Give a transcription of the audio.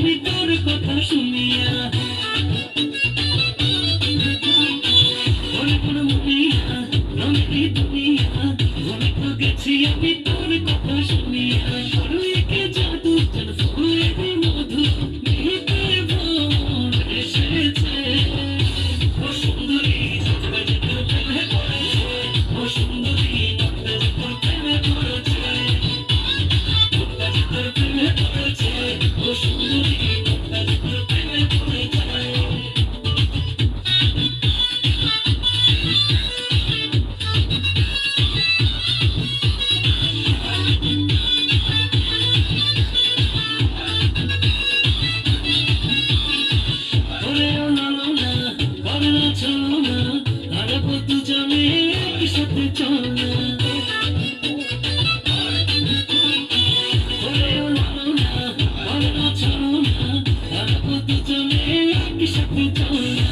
আমি তোর কথা শুনিয়া রঙের দুনিয়া ভুলে তো গেছি আমি তোর কথা শুনিয়া সরুকে জাদু যেন ফুলের মধু মেঘে ভোর এসেছে ও সুন্দরী তোর প্রেমে পড়েছে ও সুন্দরী তোর প্রেমে পড়েছে তোর প্রেমে পড়েছে ও সুন্দরী তোর প্রেমে পড়েছে দুজনে একসাথে চলনা দুজনে একসাথে চলনা